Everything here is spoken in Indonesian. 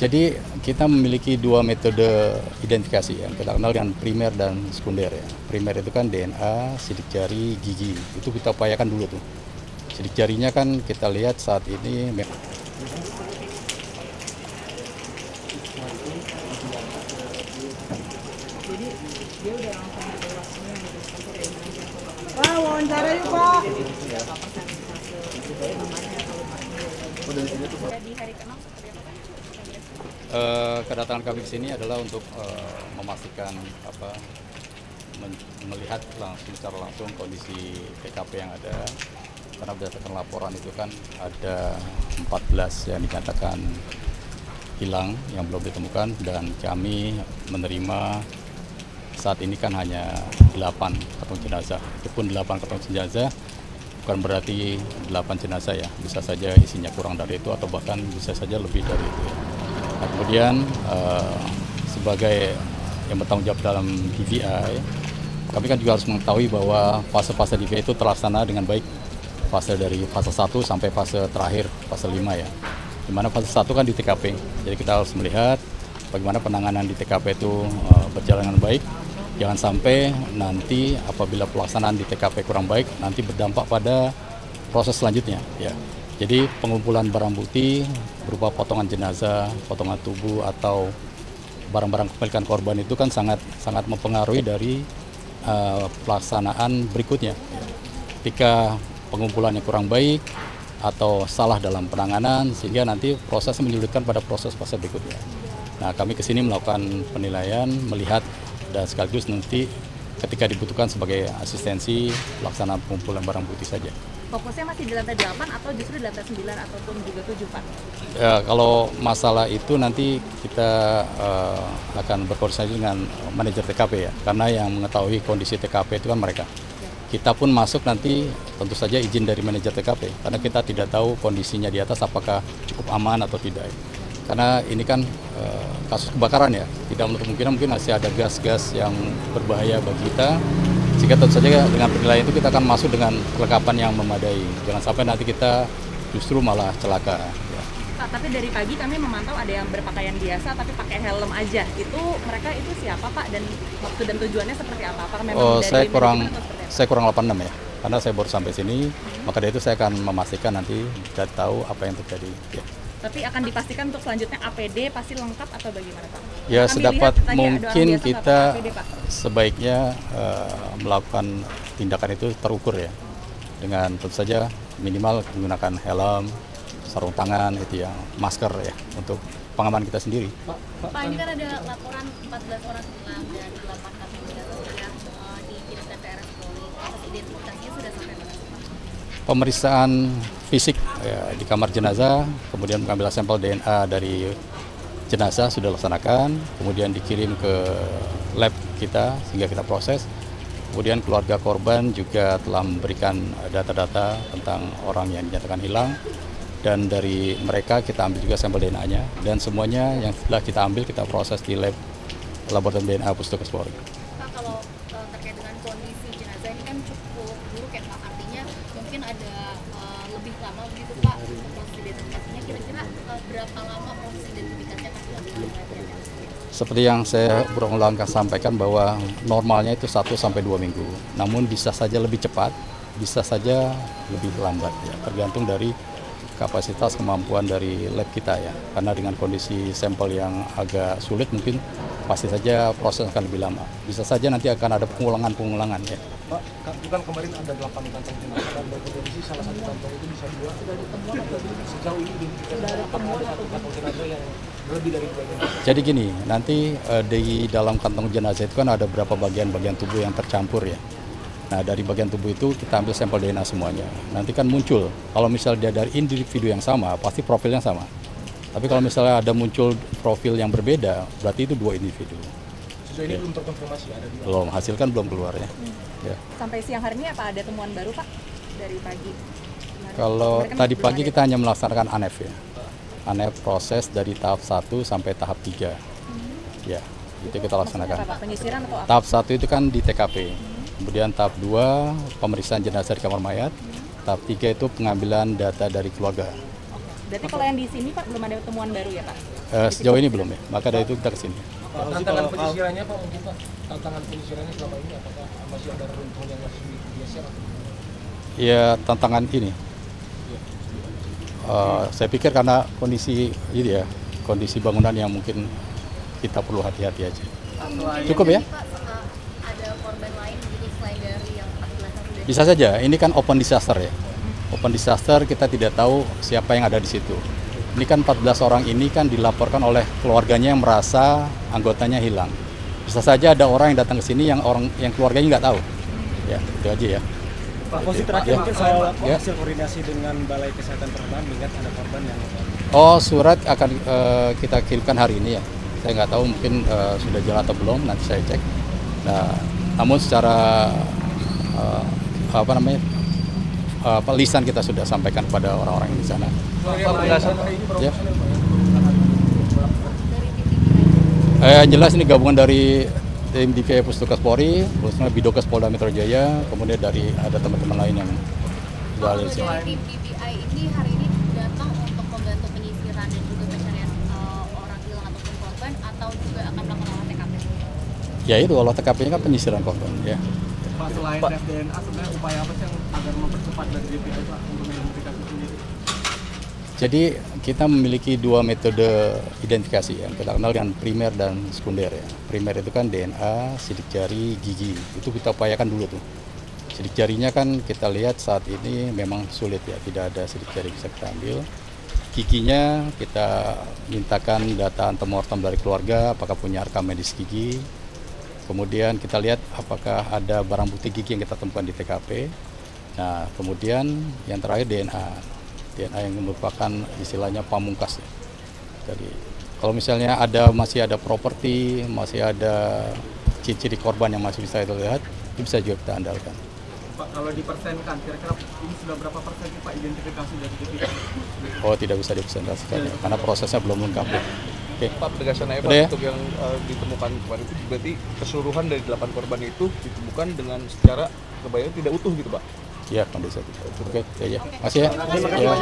Jadi kita memiliki dua metode identifikasi yang kita kenal dengan primer dan sekunder ya. Primer itu kan DNA, sidik jari, gigi. Itu kita upayakan dulu tuh. Sidik jarinya kan kita lihat saat ini jadi dia udah langsung ada waktunya Pak, wawancara yuk Pak. Di hari ke-6 seperti apa Pak? kedatangan kami ke sini adalah untuk memastikan melihat secara langsung kondisi TKP yang ada. Karena berdasarkan laporan itu kan ada 14 yang dinyatakan hilang yang belum ditemukan, dan kami menerima saat ini kan hanya 8 kantung jenazah. Itu pun 8 kantung jenazah bukan berarti 8 jenazah ya, bisa saja isinya kurang dari itu atau bahkan bisa saja lebih dari itu ya. Nah, kemudian sebagai yang bertanggung jawab dalam DVI, kami kan juga harus mengetahui bahwa fase-fase DVI itu terlaksana dengan baik. Fase dari fase 1 sampai fase terakhir, fase 5 ya. Dimana fase 1 kan di TKP, jadi kita harus melihat bagaimana penanganan di TKP itu berjalan dengan baik. Jangan sampai nanti apabila pelaksanaan di TKP kurang baik, nanti berdampak pada proses selanjutnya ya. Jadi pengumpulan barang bukti berupa potongan jenazah, potongan tubuh atau barang-barang kepemilikan korban itu kan sangat mempengaruhi dari pelaksanaan berikutnya. Ketika pengumpulannya kurang baik atau salah dalam penanganan, sehingga nanti proses menyulitkan pada proses fase berikutnya. Nah, kami kesini melakukan penilaian, melihat, dan sekaligus nanti ketika dibutuhkan sebagai asistensi pelaksanaan pengumpulan barang bukti saja. Fokusnya masih di lantai 8 atau justru di lantai 9 ataupun juga 7 Pak? Ya, kalau masalah itu nanti kita akan berkoordinasi dengan manajer TKP ya, karena yang mengetahui kondisi TKP itu kan mereka. Kita pun masuk nanti tentu saja izin dari manajer TKP, karena kita tidak tahu kondisinya di atas apakah cukup aman atau tidak. Karena ini kan kasus kebakaran ya, tidak menutup kemungkinan mungkin masih ada gas-gas yang berbahaya bagi kita. Sehingga tentu saja dengan penilaian itu kita akan masuk dengan kelengkapan yang memadai. Jangan sampai nanti kita justru malah celaka. Ya. Pak, tapi dari pagi kami memantau ada yang berpakaian biasa tapi pakai helm aja. Itu mereka itu siapa Pak, dan maksud dan tujuannya seperti apa? Apakah memang dari saya kurang 86 ya, karena saya baru sampai sini. Maka dari itu saya akan memastikan nanti kita tahu apa yang terjadi. Ya. Tapi akan dipastikan untuk selanjutnya APD pasti lengkap atau bagaimana Pak? Ya, Kami sedapat lihat, mungkin kita APD, Pak. sebaiknya melakukan tindakan itu terukur ya, dengan tentu saja minimal menggunakan helm, sarung tangan itu ya, masker ya, untuk pengaman kita sendiri. Pak, ini kan ada laporan 14 orang hilang dan 8 kantung jenazah sudah dikirimkan ke RS Polri. Proses identifikasinya sudah sampai mana Pak? Pemeriksaan fisik ya, di kamar jenazah, kemudian mengambil sampel DNA dari jenazah sudah dilaksanakan, kemudian dikirim ke lab kita sehingga kita proses. Kemudian keluarga korban juga telah memberikan data-data tentang orang yang dinyatakan hilang, dan dari mereka kita ambil juga sampel DNA-nya, dan semuanya yang setelah kita ambil kita proses di lab laboratorium DNA Puskesmas Polri. Pak, kalau terkait dengan kondisi jenazah ini kan cukup buruk ya Pak, artinya mungkin ada lebih lama begitu Pak proses identifikasinya. Kira-kira berapa lama proses identifikasinya akan dilakukan? Seperti yang saya berulang kali sampaikan bahwa normalnya itu 1 sampai 2 minggu. Namun bisa saja lebih cepat, bisa saja lebih lambat ya, tergantung dari kapasitas kemampuan dari lab kita ya. Karena dengan kondisi sampel yang agak sulit mungkin pasti saja proses akan lebih lama. Bisa saja nanti akan ada pengulangan ya. Pak, bukan kemarin ada 8 kantong jenazah dan berkondisi salah satu kantong itu bisa 2. Sudah ditemukan sejauh ini sudah ada temuan satu kantong jenazah yang lebih dari 2 jenazah. Jadi gini, nanti di dalam kantong jenazah itu kan ada beberapa bagian-bagian tubuh yang tercampur ya. Nah, dari bagian tubuh itu kita ambil sampel DNA semuanya. Nanti kan muncul, kalau misalnya dia dari individu yang sama, pasti profilnya sama. Tapi kalau misalnya ada muncul profil yang berbeda, berarti itu 2 individu. Sejauh ini belum terkonfirmasi ada di Belum, hasil kan belum keluar ya. Ya. Sampai siang hari ini apa ada temuan baru Pak dari pagi? Kalau Kemarin kan tadi belum pagi ada. kita hanya melaksanakan ANEF ya. ANEF proses dari tahap 1 sampai tahap 3. Ya, itu kita laksanakan. Maksudnya apa, Pak? Penyisiran atau apa? Tahap 1 itu kan di TKP. Kemudian tahap 2 pemeriksaan jenazah di kamar mayat. Tahap 3 itu pengambilan data dari keluarga. Berarti kalau yang di sini Pak belum ada temuan baru ya Pak? Sejauh ini belum ya, maka dari itu kita kesini. Tantangan penyisirannya Pak, mungkin Pak, tantangan penyisirannya selama ini apakah masih ada reruntuhan yang masih digeser? Ya tantangan ini, saya pikir karena kondisi ini ya, kondisi bangunan yang mungkin kita perlu hati-hati aja. Cukup ya? Pak, ada korban lain gitu selain dari yang 14 yang sudah Bisa saja, ini kan open disaster ya. Open disaster kita tidak tahu siapa yang ada di situ. Ini kan 14 orang ini kan dilaporkan oleh keluarganya yang merasa anggotanya hilang. Bisa saja ada orang yang datang ke sini yang keluarganya nggak tahu. Ya, itu aja ya. Pak Fauzi, terakhir mungkin soal Ya. hasil koordinasi dengan Balai Kesehatan Penerbangan mengingat ada korban yang Oh, surat akan kita kirimkan hari ini ya. Saya nggak tahu mungkin sudah jalan atau belum, nanti saya cek. Nah, namun secara lisan kita sudah sampaikan kepada orang-orang di sana. Ya. Jelas ini gabungan dari tim DVI Pustukas Polri, khususnya Bidokes Polda Metro Jaya, kemudian ada teman-teman lain yang sudah ada di sini. Dari tim DPI ini hari ini datang untuk membantu penyisiran dan juga pencarian orang hilang ataupun korban, atau juga akan melakukan olah TKP? Ya itu olah TKP-nya kan penyisiran korban ya. Pak, selain tes DNA sebenarnya upaya apa sih yang agar mempercepat dari DPI Pak untuk mengidentifikasi sendiri? Jadi kita memiliki dua metode identifikasi yang kita kenal dengan primer dan sekunder ya. Primer itu kan DNA, sidik jari, gigi. Itu kita upayakan dulu tuh. Sidik jarinya kan kita lihat saat ini memang sulit ya, tidak ada sidik jari bisa kita ambil. Giginya kita mintakan data antemortem dari keluarga, apakah punya rekam medis gigi. Kemudian kita lihat apakah ada barang bukti gigi yang kita temukan di TKP. Nah, kemudian yang terakhir DNA yang merupakan istilahnya pamungkas ya. Jadi kalau misalnya masih ada properti, masih ada ciri-ciri korban yang masih bisa kita lihat, itu bisa juga kita andalkan. Pak, kalau dipersenkan, kira-kira ini sudah berapa persen sih Pak identifikasi dari DPI? Oh, tidak bisa dipresentasikan ya, karena prosesnya belum lengkap ya. Oke. Pak, penegasan aja Pak, Udah ya? untuk yang ditemukan kemarin itu berarti keseluruhan dari 8 korban itu ditemukan dengan secara kebayang tidak utuh gitu Pak? Iya, kondisi itu. Oke, ya. Masih ya. Ya.